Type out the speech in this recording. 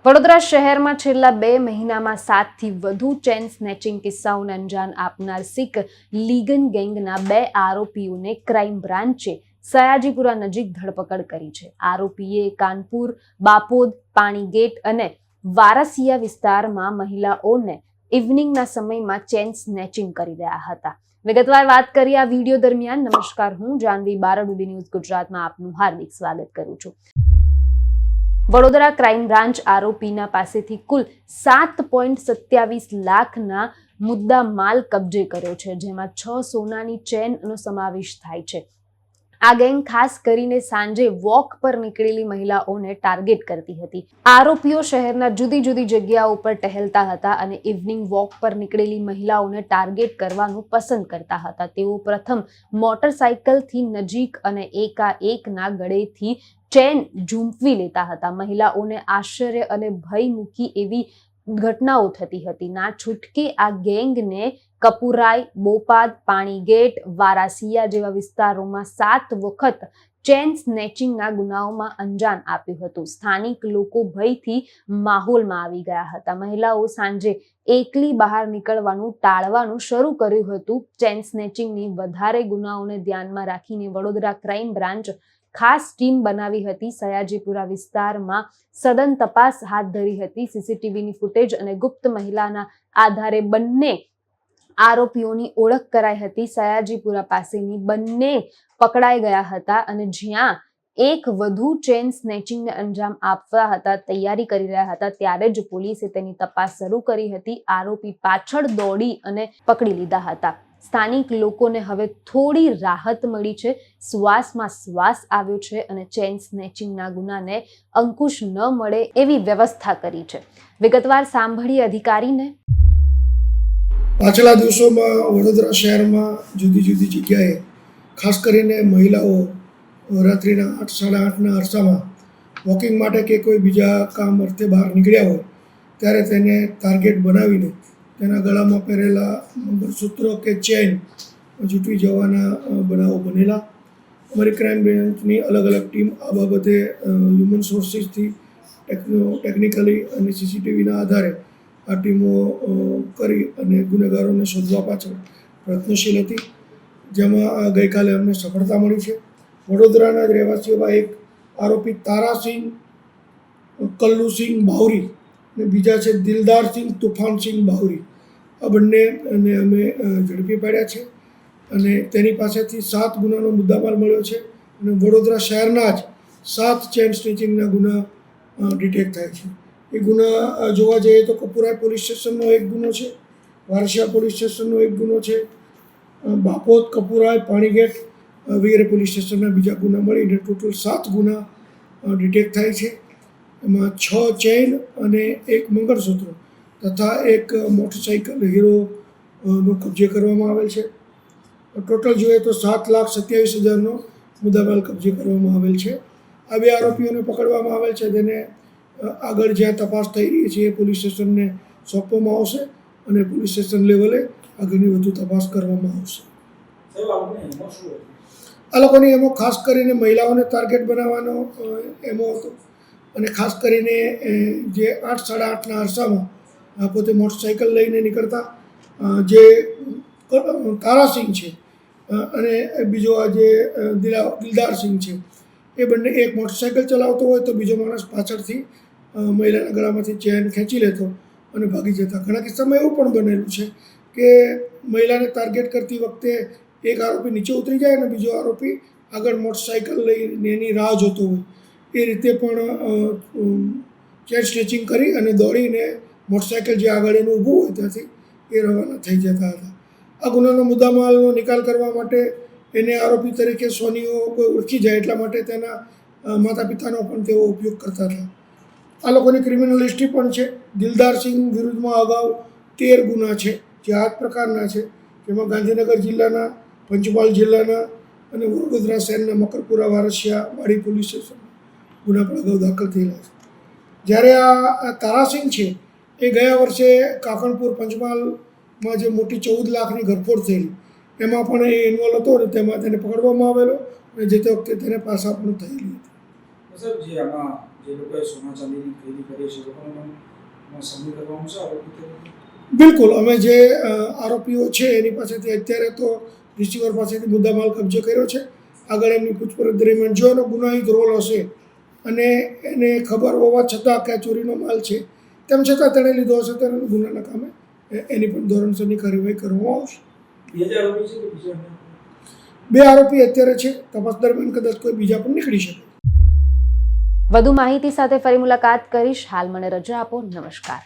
વડોદરા શહેરમાં છેલ્લા 2 મહિનામાં 7થી વધુ ચેન સ્નેચિંગ કિસ્સાઓને અંજામ આપનાર સિક લીગન ગેંગના 2 આરોપીઓને ક્રાઇમ બ્રાન્ચે સયાજીપુરા નજીક ધરપકડ કરી છે. આરોપીએ કાનપુર, બાપોદ, પાણીગેટ અને વારાસિયા વિસ્તારમાં મહિલાઓને ઇવનિંગના સમયમાં ચેન સ્નેચિંગ કરી રહ્યા હતા. વિગતવાર વાત કરીએ આ વિડીયો દરમિયાન. નમસ્કાર, હું જાનવી બારડ, ડીડી ન્યૂઝ ગુજરાતમાં આપનું હાર્દિક સ્વાગત કરું છું. વડોદરા ક્રાઇમ બ્રાન્ચ આરોપીના પાસેથી કુલ 7.27 લાખના મુદ્દા માલ કબજે કર્યો છે, જેમાં 6 સોનાની ચેનનો સમાવેશ થાય છે. આ ગેંગ ખાસ કરીને સાંજે વોક પર નીકળેલી મહિલાઓને ટાર્ગેટ કરતી હતી. આરોપીઓ શહેરના જુદી જુદી જગ્યાઓ પર ટહેલતા હતા અને ઇવનિંગ વોક પર નીકળેલી મહિલાઓને ટાર્ગેટ કરવાનું પસંદ કરતા હતા. તેઓ પ્રથમ મોટરસાયકલથી નજીક અને એકાએકના ગળેથી ચેન ઝૂંટવી લેતા હતા. મહિલાઓને આશ્ચર્ય અને ભય મૂકી એવી ઘટનાઓ થતી હતી. ના છૂટકે આ ગેંગને કપુરાઈ, બોપાદ, પાણીગેટ, વારાસિયા જેવા વિસ્તારોમાં 7 વખત ચેન સ્નેચિંગના ગુનાઓમાં અંજામ આપ્યું હતું. સ્થાનિક લોકો ભયથી માહોલમાં આવી ગયા હતા. મહિલાઓ સાંજે એકલી બહાર નીકળવાનું ટાળવાનું શરૂ કર્યું હતું. ચેન સ્નેચિંગની વધારે ગુનાઓને ધ્યાનમાં રાખીને વડોદરા ક્રાઇમ બ્રાન્ચ ખાસ ટીમ બનાવી હતી. સયાજીપુરા વિસ્તારમાં સઘન તપાસ હાથ ધરી હતી. સીસીટીવીની ફૂટેજ અને ગુપ્ત મહિલાના આધારે બંને આરોપીઓની ઓળખ કરાઈ હતી. સયાજીપુરા પાસેની બંને પકડાઈ ગયા હતા અને જ્યાં એક વધુ ચેન સ્નેચિંગને અંજામ આપવા હતા તૈયારી કરી રહ્યા હતા, ત્યારે જ પોલીસે તેની તપાસ શરૂ કરી હતી. આરોપી પાછળ દોડી અને પકડી લીધા હતા. સ્થાનિક લોકોને હવે થોડી રાહત મળી છે. શ્વાસમાં શ્વાસ આવ્યો છે અને ચેન સ્નેચિંગના ગુનાને અંકુશ ન મળે એવી વ્યવસ્થા કરી છે. વિગતવાર સાંભળીએ અધિકારીને. પાછલા દિવસોમાં વડોદરા શહેરમાં જુદી જુદી જગ્યાએ ખાસ કરીને મહિલાઓ રાત્રિના 8, 8:30ના અરસામાં વોકિંગ માટે કે કોઈ બીજા કામ અર્થે બહાર નીકળ્યા હોય ત્યારે તેને ટાર્ગેટ બનાવીને તેના ગળામાં પહેરેલા મંગળસૂત્ર કે ચેન ઝૂંટવી જવાના બનાવો બનેલા. અમારી ક્રાઇમ બ્રાન્ચની અલગ અલગ ટીમ આ બાબતે હ્યુમન સોર્સિસથી ટેકનિકલી અને સીસીટીવીના આધારે આ ટીમો કરી અને ગુનેગારોને શોધવા પાછળ પ્રયત્નશીલ હતી, જેમાં ગઈકાલે અમને સફળતા મળી છે. વડોદરાના જ રહેવાસી એવા એક આરોપી તારાસિંહ કલ્લુસિંહ બાવરી અને બીજા છે દિલદારસિંહ તુફાનસિંહ બાવરી. આ બંનેને અમે ઝડપી પાડ્યા છે અને તેની પાસેથી 7 ગુનાનો મુદ્દામાલ મળ્યો છે અને વડોદરા શહેરના જ 7 ચેન સ્નેચિંગના ગુના ડિટેક્ટ થાય છે. એ ગુના જોવા જઈએ તો કપુરાઈ પોલીસ સ્ટેશનનો એક ગુનો છે, વારસિયા પોલીસ સ્ટેશનનો એક ગુનો છે, બાપોદ, કપુરાઈ, પાણીગેટ વગેરે પોલીસ સ્ટેશનના બીજા ગુના મળીને ટોટલ 7 ગુના ડિટેક્ટ થાય છે. એમાં 6 ચેઇન અને 1 મંગળસૂત્ર તથા એક મોટરસાઇકલ હીરોનો કબજે કરવામાં આવેલ છે. ટોટલ જોઈએ તો 7,27,000નો મુદ્દામાલ કબજે કરવામાં આવેલ છે. આ 2 આરોપીઓને પકડવામાં આવેલ છે. તેને આગળ જ્યાં તપાસ થઈ રહી છે એ પોલીસ સ્ટેશનને સોંપવામાં આવશે અને પોલીસ સ્ટેશન લેવલે આગળની વધુ તપાસ કરવામાં આવશે. આ લોકોની એમો ખાસ કરીને મહિલાઓને ટાર્ગેટ બનાવવાનો એમો હતો અને ખાસ કરીને જે 8, 8:30ના અરસામાં પોતે મોટરસાઇકલ લઈને નીકળતા જે તારાસિંહ છે અને બીજો આ જે દિલદારસિંહ છે, એ બંને એક મોટરસાઇકલ ચલાવતો હોય તો બીજો માણસ પાછળથી મહિલાના ગળામાંથી ચેન ખેંચી લેતો અને ભાગી જતા. ઘણા કિસ્સામાં એવું પણ બનેલું છે કે મહિલાને ટાર્ગેટ કરતી વખતે એક આરોપી નીચે ઉતરી જાય અને બીજો આરોપી આગળ મોટરસાઇકલ લઈને એની રાહ જોતો હોય. એ રીતે પણ ચેન સ્નેચિંગ કરી અને દોડીને મોટરસાઇકલ જે આગળ એનું ઊભું હોય ત્યાંથી એ રવાના થઈ જતા હતા. આ ગુનાનો મુદ્દામાલનો નિકાલ કરવા માટે એને આરોપી તરીકે સોનીઓ કોઈ ઓળખી જાય એટલા માટે તેના માતા પિતાનો પણ તેઓ ઉપયોગ કરતા હતા. આ લોકોની ક્રિમિનલ હિસ્ટ્રી પણ છે. દિલદારસિંહ વિરુદ્ધમાં અગાઉ 13 ગુના છે જે આ જ પ્રકારના છે, જેમાં ગાંધીનગર જિલ્લાના, પંચમહાલ જિલ્લાના અને વડોદરા શહેરના મકરપુરા, વારસિયા, વાડી પોલીસ સ્ટેશન ગુના પણ અગાઉ દાખલ થયેલા છે. જ્યારે આ તારાસિંહ છે એ ગયા વર્ષે કાકણપુર, પંચમહાલમાં જે મોટી 14 લાખની ઘરફોડ થયેલી એમાં પણ એ ઇન્વોલ્વ હતો અને તેમાં તેને પકડવામાં આવેલો અને જે તે વખતે તેને પાછા પણ થયેલી હતી. સર, જે આમાં જે લોકોએ સોના ચાંદીની ખરીદી કરી છે એ લોકોને સામેલ કરવામાં આવશે આરોપી તરીકે? બિલકુલ, અમે જે આરોપીઓ છે એની પાસેથી અત્યારે તો રિસીવર પાસેથી મુદ્દામાલ કબજે કર્યો છે. આગળ એમની પૂછપરછ દરમિયાન જો એનો ગુનાહિત રોલ હશે અને એને ખબર હોવા છતાં કે આ ચોરીનો માલ છે તેમ છતાં તેણે લીધો હશે તો એને ગુનાના કામે એની પણ ધોરણસરની કાર્યવાહી કરવામાં આવશે. બે જ આરોપી છે કે બીજા અન્ય? 2 આરોપી અત્યારે છે. તપાસ દરમિયાન કદાચ કોઈ બીજા પણ નીકળી શકે. વધુ માહિતી સાથે ફરી મુલાકાત કરીશ. હાલ મને રજા આપો. નમસ્કાર.